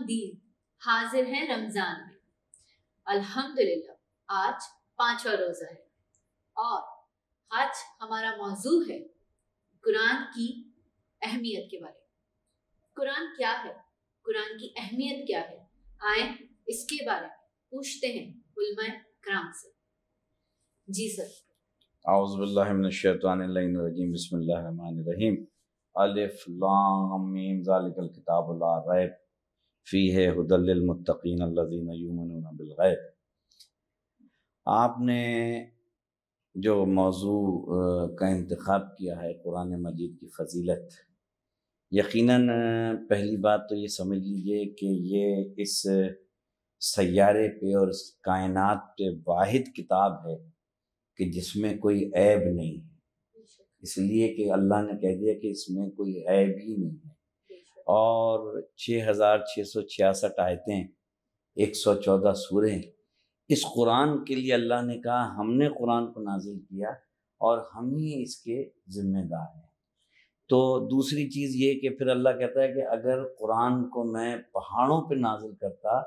آمدید حاضر ہیں رمضان میں۔ الحمدللہ آج 5واں روزہ ہے اور آج ہمارا موضوع ہے قرآن کی اہمیت کے بارے میں۔ قرآن کیا ہے؟ قرآن کی اہمیت کیا ہے؟ آئیں اس کے بارے میں پوچھتے ہیں علماء کرام سے۔ جی سر۔ اعوذ باللہ من الشیطان الرجیم، بسم اللہ الرحمن الرحیم۔ الف لام میم ذالک الکتاب لا ریب فیہ ھدی للمتقین الذین یؤمنون بالغیب۔ آپ نے جو موضوع کا انتخاب کیا ہے قرآن مجید کی فضیلت، یقیناً پہلی بات تو یہ سمجھ لیجئے کہ یہ اس سیارے پہ اور اس کائنات پہ واحد کتاب ہے کہ جس میں کوئی عیب نہیں ہے، اس لیے کہ اللہ نے کہہ دیا کہ اس میں کوئی عیب ہی نہیں ہے۔ اور 6666 آیتیں، 114 سوریں، اس قرآن کے لیے اللہ نے کہا ہم نے قرآن کو نازل کیا اور ہم ہی اس کے ذمہ دار ہیں۔ تو دوسری چیز یہ کہ پھر اللہ کہتا ہے کہ اگر قرآن کو میں پہاڑوں پہ نازل کرتا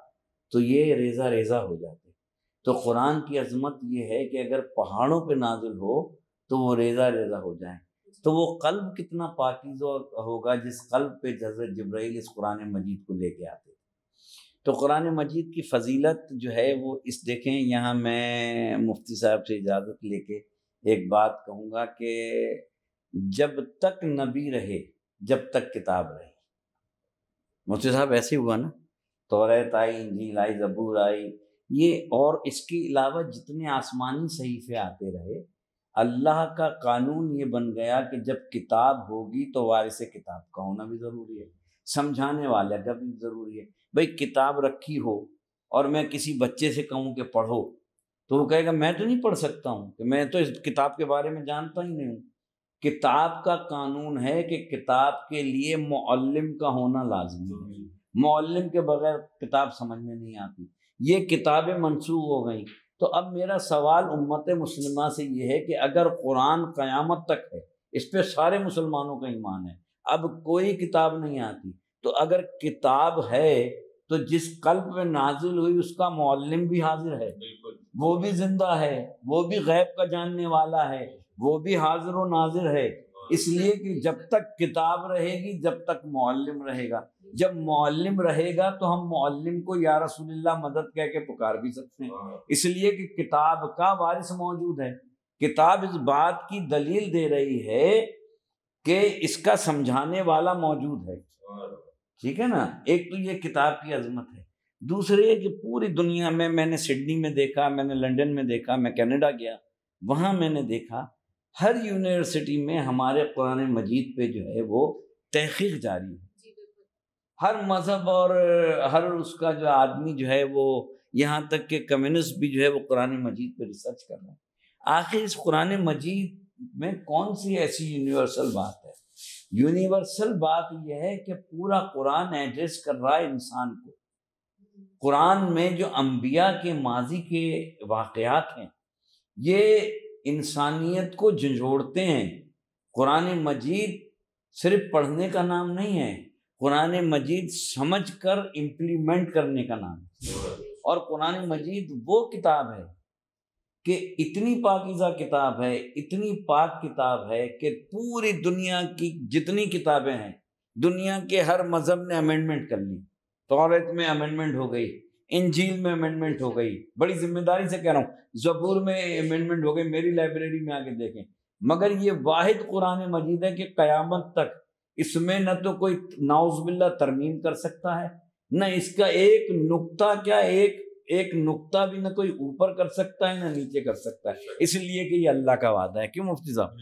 تو یہ ریزہ ریزہ ہو جاتے۔ تو قرآن کی عظمت یہ ہے کہ اگر پہاڑوں پہ نازل ہو تو وہ ریزہ ریزہ ہو جائیں، تو وہ قلب کتنا پاکیزہ ہوگا جس قلب پہ حضرت جبرائیل اس قرآن مجید کو لے کے آتے۔ تو قرآن مجید کی فضیلت جو ہے وہ اس دیکھیں، یہاں میں مفتی صاحب سے اجازت لے کے ایک بات کہوں گا کہ جب تک نبی رہے، جب تک کتاب رہے، مفتی صاحب ایسے ہوا نا، توریت آئی، انجیل آئی، زبور آئی، یہ اور اس کے علاوہ جتنے آسمانی صحیفے آتے رہے، اللہ کا قانون یہ بن گیا کہ جب کتاب ہوگی تو وارث کتاب کا ہونا بھی ضروری ہے، سمجھانے والا کا بھی ضروری ہے۔ بھئی کتاب رکھی ہو اور میں کسی بچے سے کہوں کہ پڑھو تو وہ کہے گا میں تو نہیں پڑھ سکتا ہوں، کہ میں تو اس کتاب کے بارے میں جانتا ہی نہیں ہوں۔ کتاب کا قانون ہے کہ کتاب کے لیے معلم کا ہونا لازمی ہے، معلم کے بغیر کتاب سمجھ میں نہیں آتی۔ یہ کتابیں منسوخ ہو گئیں، تو اب میرا سوال امت مسلمہ سے یہ ہے کہ اگر قرآن قیامت تک ہے، اس پہ سارے مسلمانوں کا ایمان ہے، اب کوئی کتاب نہیں آتی، تو اگر کتاب ہے تو جس قلب میں نازل ہوئی اس کا معلم بھی حاضر ہے، وہ بھی زندہ ہے، وہ بھی غیب کا جاننے والا ہے، وہ بھی حاضر و ناظر ہے، اس لیے کہ جب تک کتاب رہے گی جب تک معلم رہے گا۔ جب معلم رہے گا تو ہم معلم کو یا رسول اللہ مدد کہہ کے پکار بھی سکتے ہیں، اس لیے کہ کتاب کا وارث موجود ہے۔ کتاب اس بات کی دلیل دے رہی ہے کہ اس کا سمجھانے والا موجود ہے، ٹھیک ہے نا۔ ایک تو یہ کتاب کی عظمت ہے، دوسرے یہ کہ پوری دنیا میں نے سڈنی میں دیکھا، میں نے لنڈن میں دیکھا، میں کینیڈا گیا، وہاں میں نے دیکھا ہر یونیورسٹی میں ہمارے قرآن مجید پہ جو ہے وہ تحقیق جاری ہے۔ ہر مذہب اور ہر اس کا جو آدمی جو ہے وہ، یہاں تک کہ کمیونسٹ بھی جو ہے وہ قرآن مجید پہ ریسرچ کر رہے ہیں۔ آخر اس قرآن مجید میں کون سی ایسی یونیورسل بات ہے؟ یونیورسل بات یہ ہے کہ پورا قرآن ایڈریس کر رہا ہے انسان کو۔ قرآن میں جو انبیاء کے ماضی کے واقعات ہیں یہ انسانیت کو جھنجھوڑتے ہیں۔ قرآن مجید صرف پڑھنے کا نام نہیں ہے، قرآن مجید سمجھ کر امپلیمنٹ کرنے کا نام ہے۔ اور قرآن مجید وہ کتاب ہے کہ اتنی پاکیزہ کتاب ہے، اتنی پاک کتاب ہے کہ پوری دنیا کی جتنی کتابیں ہیں، دنیا کے ہر مذہب نے امینڈمنٹ کر لی۔ توریت میں امینڈمنٹ ہو گئی، انجیل میں امینڈمنٹ ہو گئی، بڑی ذمہ داری سے کہہ رہا ہوں، زبور میں امینڈمنٹ ہو گئی، میری لائبریری میں آ کے دیکھیں۔ مگر یہ واحد قرآن مجید ہے کہ قیامت تک اس میں نہ تو کوئی نعوذ باللہ ترمیم کر سکتا ہے، نہ اس کا ایک نقطہ کیا ایک نقطہ بھی نہ کوئی اوپر کر سکتا ہے نہ نیچے کر سکتا ہے، اس لیے کہ یہ اللہ کا وعدہ ہے۔ کیوں مفتی صاحب؟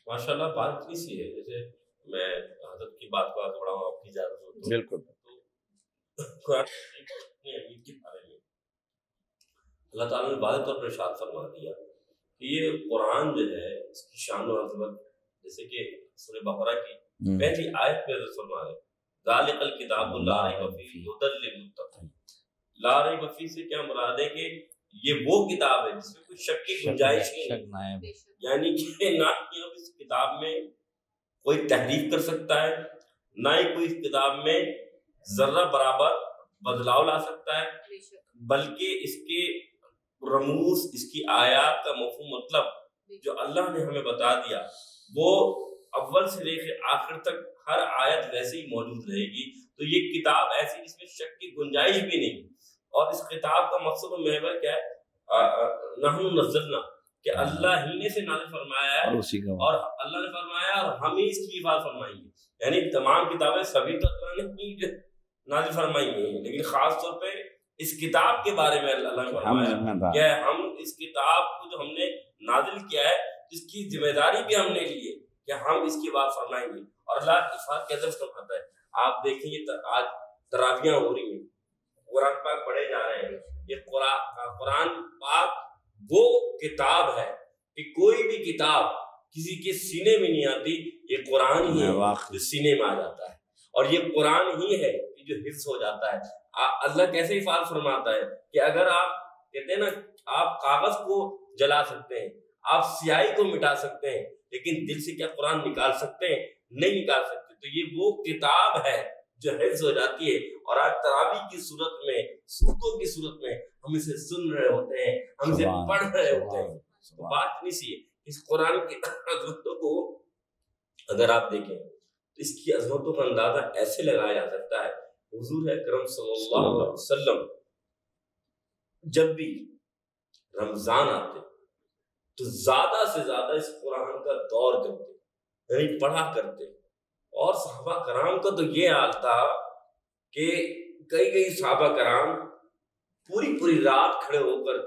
ماشاءاللہ بات اتنی سی ہے، جیسے میں حضرت کی بات کو آگے بڑھاؤں، آپ کی اجازت ہو تو۔ بالکل۔ قرآن کی اہمیت کے بارے میں اللہ تعالیٰ نے واضح طور پر ارشاد فرما دیا کہ یہ قرآن جو ہے اس کی شان و عظمت، جیسے کہ سورہ بقرہ کی پہلی آیت پہ حضرت فرما ہے ذالک الکتاب لا ریب فیہ ھدی للمتقین۔ لا ریب فیہ سے کیا مراد ہے کہ یہ وہ کتاب ہے جس میں کوئی شک کی گنجائش نہیں ہے، یعنی کہ نہ ہی اس کتاب میں کوئی تحریف کر سکتا ہے، نہ ہی کوئی اس کتاب میں ذرہ برابر بدلاؤ لا سکتا ہے، بلکہ اس کے رموز، اس کی آیات کا مفہوم مطلب جو اللہ نے ہمیں بتا دیا وہ اول سے لے کے آخر تک ہر آیت ویسے ہی موجود رہے گی. تو یہ کتاب ایسی جس میں شک کی گنجائش بھی نہیں. اور اس کتاب کا مقصد و محور کیا ہے؟ نحن نزلنا، کہ اللہ ہی نے سے نازل فرمایا ہے، اور اللہ نے فرمایا اور ہم ہی اس کی حفاظت فرمائیں گے. یعنی تمام کتابیں سبھی تو اللہ نے ہی نازل فرمائی ہیں، لیکن خاص طور پہ اس کتاب کے بارے میں اللہ نے فرمایا کہ ہم اس کتاب کو جو ہم نے نازل کیا ہے اس کی ذمہ داری بھی ہم نے لی ہے کہ ہم اس کی بات فرمائیں گے. اور اللہ حفاظت کیسے فرماتا ہے؟ آپ دیکھیں یہ آج تراویحاں ہو رہی ہیں، قرآن پاک پڑھے جا رہے ہیں. یہ قرآن پاک وہ کتاب ہے کہ کوئی بھی کتاب کسی کے سینے میں نہیں آتی، یہ قرآن ہی ہے جو سینے میں آ جاتا ہے، اور یہ قرآن ہی ہے جو حفظ ہو جاتا ہے. اللہ کیسے حفاظت فرماتا ہے کہ اگر آپ کہتے ہیں نا آپ کاغذ کو جلا سکتے ہیں، آپ سیاہی کو مٹا سکتے ہیں، لیکن دل سے کیا قرآن نکال سکتے ہیں؟ نہیں نکال سکتے. تو یہ وہ کتاب ہے جو حفظ ہو جاتی ہے. اور آج تراویح کی صورت میں، سورتوں کی صورت میں ہم اسے سن رہے ہوتے ہیں، ہم اسے پڑھ رہے ہوتے ہیں. تو بات نہیں سی اس قرآن کی عظمتوں کو اگر آپ دیکھیں تو اس کی عظمتوں کا اندازہ ایسے لگایا جا سکتا ہے. حضور اکرم صلی اللہ علیہ وسلم جب بھی رمضان آتے تو زیادہ سے زیادہ اس قرآن کا دور کرتے، یعنی پڑھا کرتے. اور صحابہ کرام کا تو یہ حال تھا کہ کئی صحابہ کرام پوری رات کھڑے ہو کر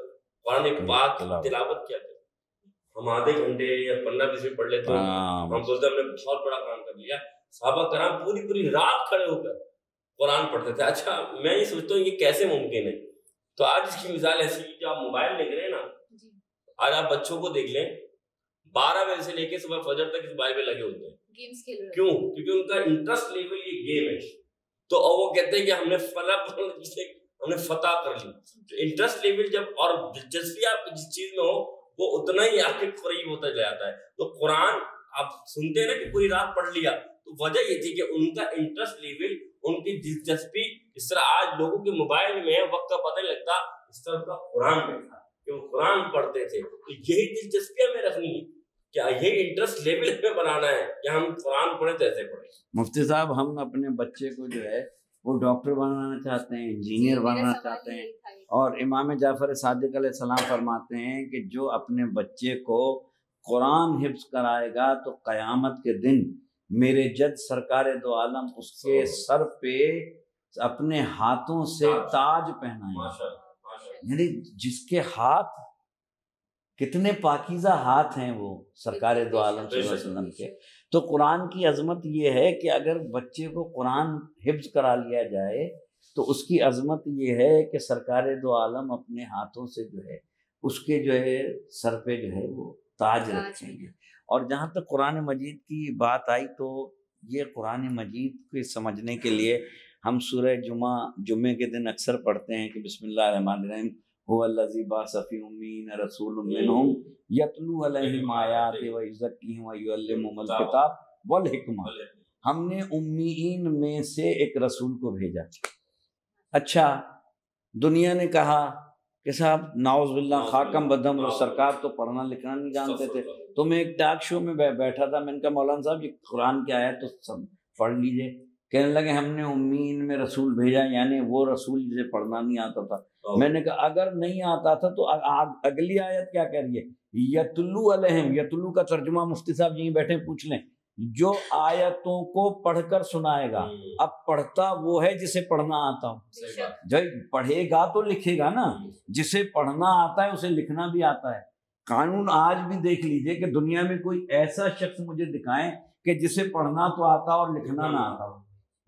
قرآن پاک کی تلاوت کیا کرتے. ہم آدھے گھنٹے یا 15-20 منٹ پڑھ لیتے ہیں، ہم سوچتے ہم نے بہت بڑا کام کر لیا. صحابہ کرام پوری رات کھڑے ہو کر قرآن پڑھتے تھے. اچھا میں یہ سوچتا ہوں یہ کیسے ممکن ہے؟ تو آج اس کی مثال ایسی ہے کہ آپ موبائل دیکھ رہے ہیں نا، آج آپ بچوں کو دیکھ لیں 12 بجے سے لے کے صبح فجر تک اس موبائل پہ لگے ہوتے ہیں. گیمز کھیل رہے ہیں. کیوں؟ کیونکہ ان کا انٹرسٹ لیول یہ گیم ہے. تو وہ کہتے ہیں کہ ہم نے فتح کر لی. انٹرسٹ لیول جب اور دلچسپی آپ جس چیز میں ہو وہ اتنا ہی آپ کے قریب ہوتا جاتا ہے. تو قرآن آپ سنتے ہیں نا کہ پوری رات پڑھ لیا، تو وجہ یہ تھی کہ ان کا انٹرسٹ لیول، ان کی دلچسپی، اس طرح آج لوگوں کے موبائل میں وقت کا پتہ نہیں لگتا، اس طرح کا قرآن میں تھا کہ وہ قرآن پڑھتے تھے. تو یہی دلچسپی ہمیں رکھنی ہے، کیا یہ انٹرسٹ لیول ہمیں بنانا ہے کہ ہم قرآن پڑھیں تو ایسے پڑھیں. مفتی صاحب ہم اپنے بچے کو جو ہے وہ ڈاکٹر بنانا چاہتے ہیں، انجینئر بنانا چاہتے ہیں، اور امام جعفر صادق علیہ السلام فرماتے ہیں کہ جو اپنے بچے کو قرآن حفظ کرائے گا تو قیامت کے دن میرے جد سرکار دو عالم اس کے سر پہ اپنے ہاتھوں سے تاج پہنائیں گے. یعنی جس کے ہاتھ کتنے پاکیزہ ہاتھ ہیں وہ سرکار دو عالم صلی اللہ علیہ وسلم کے. تو قرآن کی عظمت یہ ہے کہ اگر بچے کو قرآن حفظ کرا لیا جائے تو اس کی عظمت یہ ہے کہ سرکار دو عالم اپنے ہاتھوں سے جو ہے اس کے جو ہے سر پہ جو ہے وہ تاج رکھیں گے. اور جہاں تک قرآن مجید کی بات آئی تو یہ قرآن مجید کو سمجھنے کے لیے ہم سورہ جمعے کے دن اکثر پڑھتے ہیں کہ بسم اللہ الرحمن الرحیم هو الذی بعث فی امیین رسول منہم یتلو علیہم آیاتہ ویزکیہم ویعلمہم الکتاب والحکمہ. ہم نے امیین میں سے ایک رسول کو بھیجا. اچھا دنیا نے کہا کہ صاحب نعوذ باللہ خاکم بدم و سرکار تو پڑھنا لکھنا نہیں جانتے تھے. تو میں ایک ٹاک شو میں بیٹھا تھا، میں نے کہا مولانا صاحب یہ قرآن کی آیت تو سب پڑھ لیجئے. کہنے لگے ہم نے امیین میں رسول بھیجا، یعنی وہ رسول جسے پڑھنا نہیں آتا تھا. میں نے کہا اگر نہیں آتا تھا تو اگلی آیت کیا کہہ رہی ہے؟ یتلو علیہم. یتلو کا ترجمہ مفتی صاحب یہیں بیٹھے پوچھ لیں. جو آیتوں کو پڑھ کر سنائے گا. اب پڑھتا وہ ہے جسے پڑھنا آتا ہو. جو پڑھے گا تو لکھے گا نا. جسے پڑھنا آتا ہے اسے لکھنا بھی آتا ہے. قانون آج بھی دیکھ لیجئے کہ دنیا میں کوئی ایسا شخص مجھے دکھائیں کہ جسے پڑھنا تو آتا اور لکھنا نہ آتا ہو.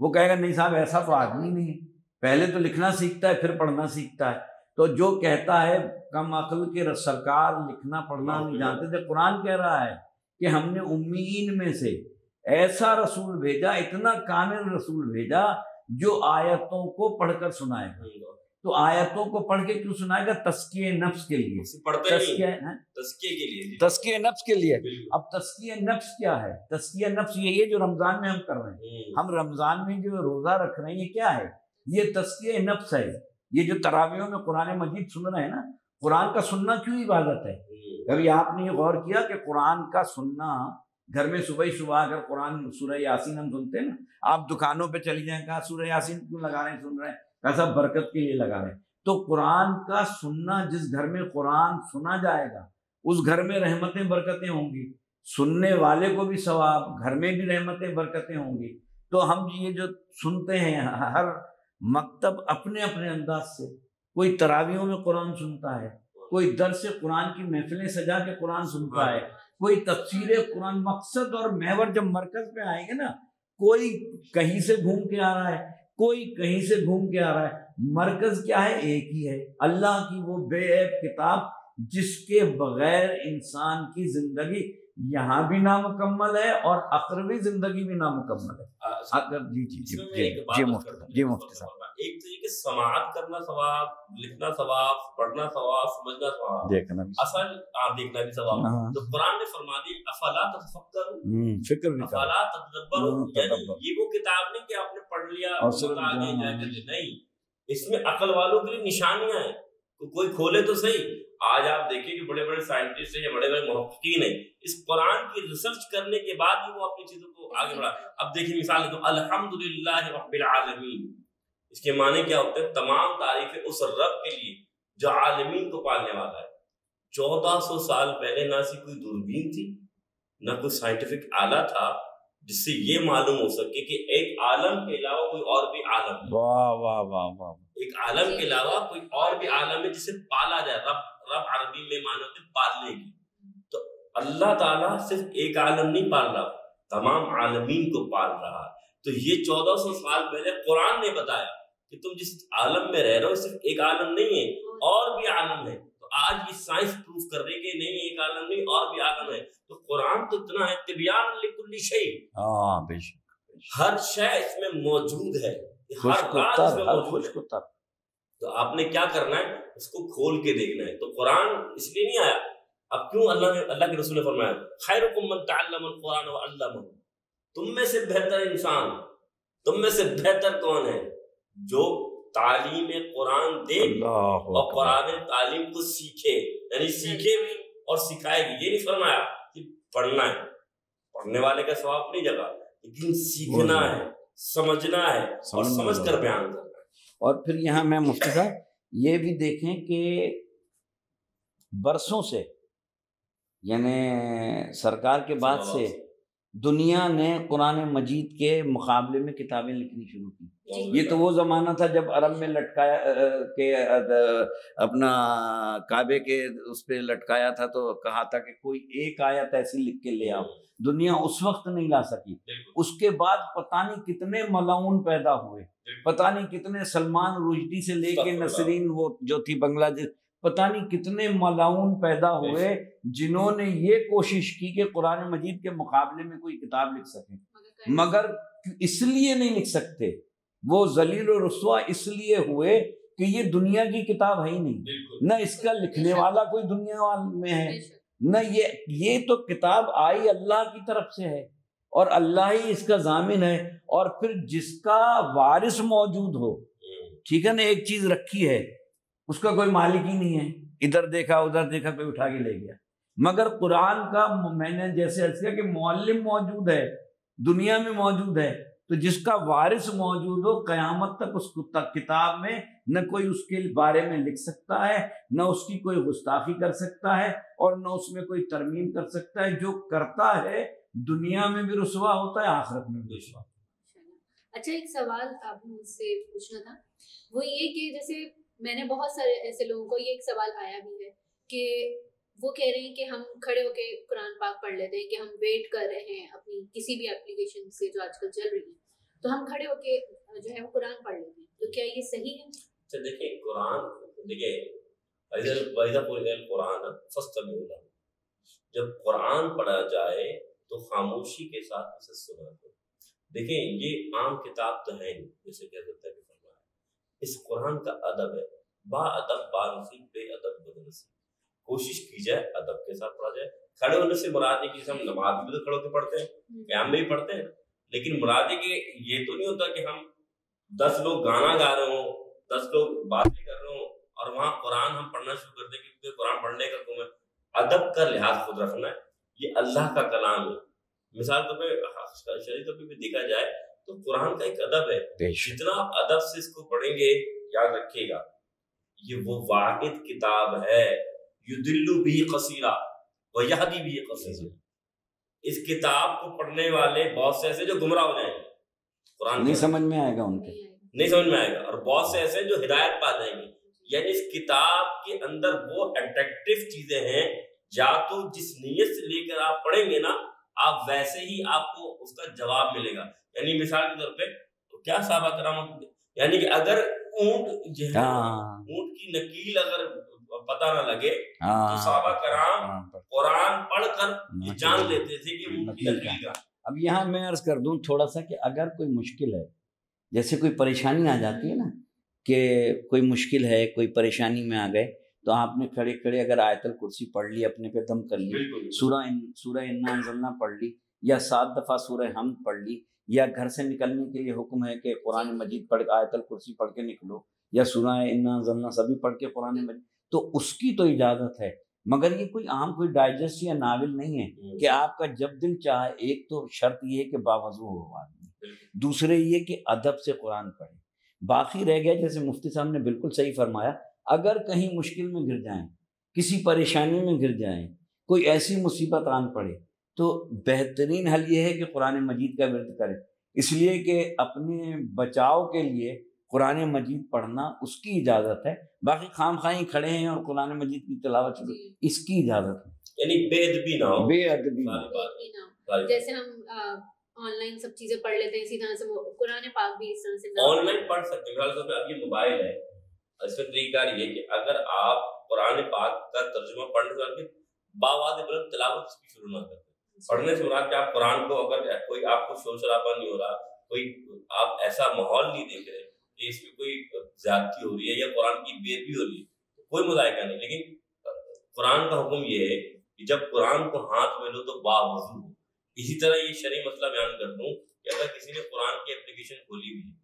وہ کہے گا نہیں صاحب ایسا تو آدمی نہیں ہے، پہلے تو لکھنا سیکھتا ہے پھر پڑھنا سیکھتا ہے. تو جو کہتا ہے کم عقل کے سرکار لکھنا پڑھنا نہیں جانتے تھے، قرآن کہہ رہا ہے کہ ہم نے امیین میں سے ایسا رسول بھیجا، اتنا کامل رسول بھیجا جو آیتوں کو پڑھ کر سنائے گا. تو آیتوں کو پڑھ کے کیوں سنائے گا؟ تزکیہ نفس کے لیے، پڑھتے تزکیہ کے لیے، تزکیہ نفس کے لیے۔ اب تزکیہ نفس کیا ہے؟ تزکیہ نفس یہی ہے جو رمضان میں ہم کر رہے ہیں۔ ہم رمضان میں جو روزہ رکھ رہے ہیں یہ کیا ہے؟ یہ تزکیہ نفس ہے۔ یہ جو تراویحوں میں قرآن مجید سن رہے ہیں نا، قرآن کا سننا کیوں عبادت ہے؟ کبھی آپ نے یہ غور کیا کہ قرآن کا سننا گھر میں صبح اگر قرآن سورہ یاسین ہم سنتے ہیں نا، آپ دکانوں پہ چلی جائیں، کہا سورہ یاسین کیوں لگا رہے ہیں، سن رہے ہیں، ایسا برکت کے لیے لگا رہے ہیں۔ تو قرآن کا سننا، جس گھر میں قرآن سنا جائے گا اس گھر میں رحمتیں برکتیں ہوں گی، سننے والے کو بھی ثواب، گھر میں بھی رحمتیں برکتیں ہوں گی۔ تو ہم یہ جو سنتے ہیں، ہر مکتب اپنے اپنے انداز سے، کوئی تراویحوں میں قرآن سنتا ہے، کوئی درس قرآن کی محفلیں سجا کے قرآن سنتا ہے، کوئی تفسیر قرآن۔ مقصد اور محور جب مرکز پہ آئیں گے نا، کوئی کہیں سے گھوم کے آ رہا ہے، کوئی کہیں سے گھوم کے آ رہا ہے، مرکز کیا ہے؟ ایک ہی ہے، اللہ کی وہ بے عیب کتاب جس کے بغیر انسان کی زندگی یہاں بھی نامکمل ہے اور اخروی زندگی بھی نامکمل ہے۔ جی مفتی صاحب، ایک تو یہ کہ سماعت کرنا ثواب، لکھنا ثواب، پڑھنا ثواب، سمجھنا ثواب، دیکھنا اصل دیکھنا بھی ثواب۔ تو قرآن نے فرما دی افلا تتفکرون، فکر بھی افلا تتدبرون، یعنی یہ وہ کتاب نہیں کہ آپ نے پڑھ لیا اور آگے جا کر، نہیں، اس میں عقل والوں کے لیے نشانیاں ہیں، کوئی کھولے تو صحیح۔ آج آپ دیکھیں کہ بڑے بڑے سائنٹسٹ ہیں یا بڑے بڑے محققین ہیں، اس قرآن کی ریسرچ کرنے کے بعد ہی وہ اپنی چیزوں کو آگے بڑھا۔ اب دیکھیں مثال تو الحمدللہ رب العالمین، اس کے معنی کیا ہوتے ہیں؟ تمام تعریفیں اس رب کے لیے جو عالمین کو پالنے والا ہے۔ 1400 سال پہلے نہ سی کوئی دوربین تھی، نہ کوئی سائنٹیفک آلہ تھا جس سے یہ معلوم ہو سکے کہ ایک عالم کے علاوہ کوئی اور بھی عالم ہے۔ واہ واہ واہ واہ، ایک عالم کے علاوہ کوئی اور بھی عالم ہے جسے پالا جائے۔ رب عربی میں معنی ہوتے پالنے کی۔ تو اللہ تعالیٰ صرف ایک عالم نہیں پال رہا، تمام عالمین کو پال رہا۔ تو یہ 1400 سال پہلے قرآن نے بتایا کہ تم جس عالم میں رہ رہے ہو صرف ایک عالم نہیں ہے، اور بھی عالم ہے۔ تو آج یہ سائنس پروف کر رہی کہ نہیں، ایک عالم نہیں اور بھی عالم ہے۔ تو قرآن تو اتنا ہے، تبیان لکل شیء، بے شک ہر شے اس میں موجود ہے، ہر راز اس میں موجود ہے۔ تو آپ نے کیا کرنا ہے؟ اس کو کھول کے دیکھنا ہے۔ تو قرآن اس لیے نہیں آیا۔ اب کیوں اللہ کے رسول نے فرمایا خیرکم من تعلم القرآن وعلمہ، تم میں سے بہتر انسان، تم میں سے بہتر کون ہے؟ جو تعلیم قرآن دے اور قرآن تعلیم کو سیکھے، یعنی سیکھے بھی اور سکھائے بھی۔ یہ نہیں فرمایا کہ پڑھنا ہے، پڑھنے والے کا ثواب اپنی جگہ، لیکن سیکھنا ہے، سمجھنا ہے اور سمجھ کر بیان کرنا ہے۔ اور پھر یہاں میں مفتی صاحب یہ بھی دیکھیں کہ برسوں سے، یعنی سرکار کے بعد سے دنیا نے قرآن مجید کے مقابلے میں کتابیں لکھنی شروع کی۔ یہ تو وہ زمانہ تھا جب عرب میں لٹکایا کہ اپنا کعبے کے اس پہ لٹکایا تھا، تو کہا تھا کہ کوئی ایک آیت ایسی لکھ کے لے آؤ، دنیا اس وقت نہیں لا سکی۔ اس کے بعد پتہ نہیں کتنے ملعون پیدا ہوئے، پتہ نہیں کتنے سلمان رشدی سے لے کے نسرین وہ جو تھی بنگلہ دیش، پتہ نہیں کتنے ملعون پیدا ہوئے جنہوں نے یہ کوشش کی کہ قرآن مجید کے مقابلے میں کوئی کتاب لکھ سکیں، مگر اس لیے نہیں لکھ سکتے، وہ ذلیل و رسوا اس لیے ہوئے کہ یہ دنیا کی کتاب ہے ہی نہیں، نہ اس کا لکھنے والا کوئی دنیا میں ہے، نہ یہ تو کتاب آئی اللہ کی طرف سے ہے اور اللہ ہی اس کا ضامن ہے۔ اور پھر جس کا وارث موجود ہو، ٹھیک ہے نا، ایک چیز رکھی ہے، اس کا کوئی مالک ہی نہیں ہے، ادھر دیکھا ادھر دیکھا کوئی اٹھا کے لے گیا۔ مگر قرآن کا میں نے جیسے عرض کیا کہ معلم موجود ہے، دنیا میں موجود ہے، تو جس کا وارث موجود ہو، قیامت تک اس کتاب میں نہ کوئی اس کے بارے میں لکھ سکتا ہے، نہ اس کی کوئی گستاخی کر سکتا ہے، اور نہ اس میں کوئی ترمیم کر سکتا ہے۔ جو کرتا ہے دنیا میں بھی رسوا ہوتا ہے، آخرت میں بھی رسوا۔ اچھا، ایک سوال آپ نے مجھ سے پوچھنا تھا، وہ یہ کہ جیسے میں نے بہت سارے ایسے لوگوں کو یہ ایک سوال آیا بھی ہے کہ وہ کہہ رہے ہیں کہ ہم کھڑے ہو کے قرآن پاک پڑھ لیتے ہیں، کہ ہم ویٹ کر رہے ہیں اپنی کسی بھی اپلیکیشن سے جو آج کل چل رہی ہے، تو ہم کھڑے ہو کے جو ہے وہ قرآن پڑھ لیتے ہیں، تو کیا یہ صحیح ہے؟ اچھا دیکھیں، قرآن دیکھیں قرآن فاستمعوا لہ، جب قرآن پڑھا جائے تو خاموشی کے ساتھ اسے سنا کرو۔ دیکھیں یہ عام کتاب تو ہے نہیں، جیسے کہ حضرت نے فرمایا، اس قرآن کا ادب ہے. با ادب با نصیب، بے ادب بد نصیب. کوشش کی جائے ادب کے ساتھ پڑھا جائے. کھڑے ہونے سے مراد ہے کہ ہم نماز بھی تو کھڑے ہو کے پڑھتے ہیں، قیام میں بھی پڑھتے ہیں، لیکن مراد ہے کہ یہ تو نہیں ہوتا کہ ہم 10 لوگ گانا گا رہے ہوں، 10 لوگ باتیں کر رہے ہوں اور وہاں قرآن ہم پڑھنا شروع کر دیں کیونکہ قرآن پڑھنے کا حکم ہے. ادب کا لحاظ خود رکھنا ہے. یہ اللہ کا کلام ہے. مثال طور پہ شرعی طور پہ بھی دیکھا جائے تو قرآن کا ایک ادب ہے. جتنا آپ ادب سے اس کو پڑھیں گے، یاد رکھیے گا یہ وہ واحد کتاب ہے یدل بھی کثیرا ویہدی بھی کثیرا. اس کتاب کو پڑھنے والے بہت سے ایسے جو گمراہ ہو جائیں گے، قرآن نہیں سمجھ میں آئے گا ان کے، نہیں سمجھ میں آئے گا، اور بہت سے ایسے جو ہدایت پا جائیں گے. یعنی اس کتاب کے اندر وہ اٹریکٹیو چیزیں ہیں، یا تو جس نیت سے لے کر آپ پڑھیں گے نا آپ ویسے ہی آپ کو اس کا جواب ملے گا. یعنی مثال کے طور پہ کیا صحابہ کرام، یعنی کہ اگر اونٹ جو ہے اونٹ کی نکیل اگر پتہ نہ لگے تو صحابہ کرام قرآن پڑھ کر جان لیتے تھے کہ اونٹ کی نکیل کا. اب یہاں میں عرض کر دوں تھوڑا سا کہ اگر کوئی مشکل ہے، جیسے کوئی پریشانی آ جاتی ہے نا کہ کوئی مشکل ہے، کوئی پریشانی میں آ گئے، تو آپ نے کھڑے کھڑے اگر آیت الکرسی پڑھ لی، اپنے پہ دم کر لی، سورہ انا انزلنا پڑھ لی، یا 7 دفعہ سورہ حمد پڑھ لی، یا گھر سے نکلنے کے لیے حکم ہے کہ قرآن مجید پڑھ آیت الکرسی پڑھ کے نکلو، یا سورہ انا انزلنا سبھی پڑھ کے قرآن مجید، تو اس کی تو اجازت ہے. مگر یہ کوئی عام کوئی ڈائجسٹ یا ناول نہیں ہے کہ آپ کا جب دل چاہے. ایک تو شرط یہ ہے کہ باوضو ہو آدمی، دوسرے یہ کہ ادب سے قرآن پڑھے. باقی رہ گیا جیسے مفتی صاحب نے بالکل صحیح فرمایا، اگر کہیں مشکل میں گر جائیں، کسی پریشانی میں گر جائیں، کوئی ایسی مصیبت آن پڑے، تو بہترین حل یہ ہے کہ قرآن مجید کا ورد کرے. اس لیے کہ اپنے بچاؤ کے لیے قرآن مجید پڑھنا اس کی اجازت ہے. باقی خام خواہیں کھڑے ہیں اور قرآن مجید کی تلاوت شروع، اس کی اجازت ہے. یعنی بے ادبی نہ ہو، بے ادبی نہ ہو. جیسے ہم آن لائن سب چیزیں پڑھ لیتے ہیں، اسی طرح سے وہ قرآن پاک بھی اس طرح سے آن لائن پڑھ سکتے ہیں. مثال طور پہ اب یہ موبائل ہے، اس میں طریقہ یہ ہے کہ اگر آپ قرآن پاک کا ترجمہ پڑھنے کے باواد بلند تلاوت اس کی شروع نہ کرتے. پڑھنے سے مراد کہ آپ قرآن کو اگر کوئی آپ کو شور شرابہ نہیں ہو رہا، کوئی آپ ایسا ماحول نہیں دیکھ رہے کہ اس میں کوئی زیادتی ہو رہی ہے یا قرآن کی بے ادبی ہو رہی ہے، کوئی مذائقہ نہیں. لیکن قرآن کا حکم یہ ہے کہ جب قرآن کو ہاتھ میں لو تو باوضو ہو. اسی طرح یہ شرعی مسئلہ بیان کر دوں کہ اگر کسی نے قرآن کی اپلیکیشن کھولی ہوئی ہے،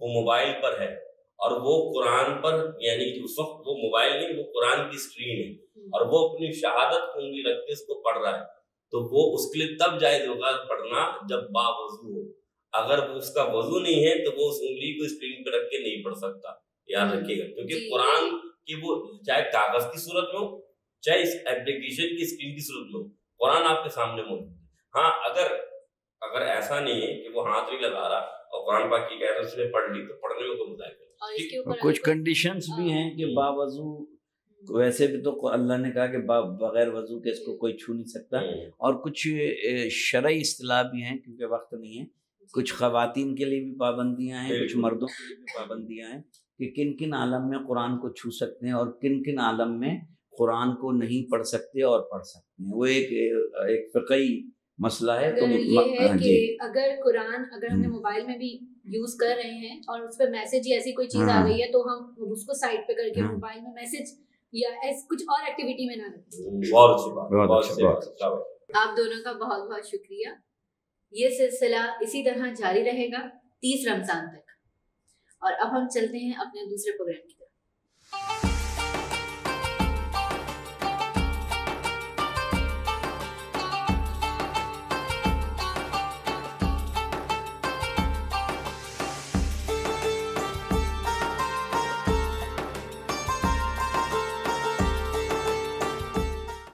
وہ موبائل پر ہے اور وہ قرآن پر، یعنی اس وقت وہ موبائل نہیں، وہ قرآن کی اسکرین ہے اور وہ اپنی شہادت انگلی رکھ کے اس کو پڑھ رہا ہے، تو وہ اس کے لیے تب جائز ہوگا پڑھنا جب باوضو ہو. اگر اس کا وضو نہیں ہے تو وہ اس انگلی کو اسکرین پہ رکھ کے نہیں پڑھ سکتا. یاد رکھیے گا، کیونکہ قرآن کی وہ چاہے کاغذ کی صورت میں ہو چاہے اس ایپلیکیشن کی اسکرین کی صورت میں ہو، قرآن آپ کے سامنے موجود ہے. ہاں اگر ایسا نہیں ہے کہ وہ ہاتھ نہیں لگا رہا اور قرآن پاک کی کہہ رہا اس نے پڑھ لی تو پڑھنے میں کوئی مذائقہ نہیں. کچھ کنڈیشنز بھی ہیں کہ باوضو، ویسے بھی تو اللہ نے کہا کہ بغیر وضو کے اس کو کوئی چھو نہیں سکتا، اور کچھ شرعی اصطلاح بھی ہیں کیونکہ وقت نہیں ہے. کچھ خواتین کے لیے بھی پابندیاں ہیں، کچھ مردوں کے لیے بھی پابندیاں ہیں کہ کن کن عالم میں قرآن کو چھو سکتے ہیں اور کن کن عالم میں قرآن کو نہیں پڑھ سکتے اور پڑھ سکتے ہیں. وہ ایک فقہی مسئلہ ہے. تو یہ ہے کہ اگر قرآن اگر ہم نے موبائل میں بھی یوز کر رہے ہیں اور اس پہ میسج یا ایسی کوئی چیز آ گئی ہے تو ہم اس کو سائڈ پہ کر کے موبائل میں میسج یا کچھ اور ایکٹیویٹی میں نہ رکھیں. بہت اچھی بات. آپ دونوں کا بہت بہت شکریہ. یہ سلسلہ اسی طرح جاری رہے گا 30 رمضان تک. اور اب ہم چلتے ہیں اپنے دوسرے پروگرام کی طرف.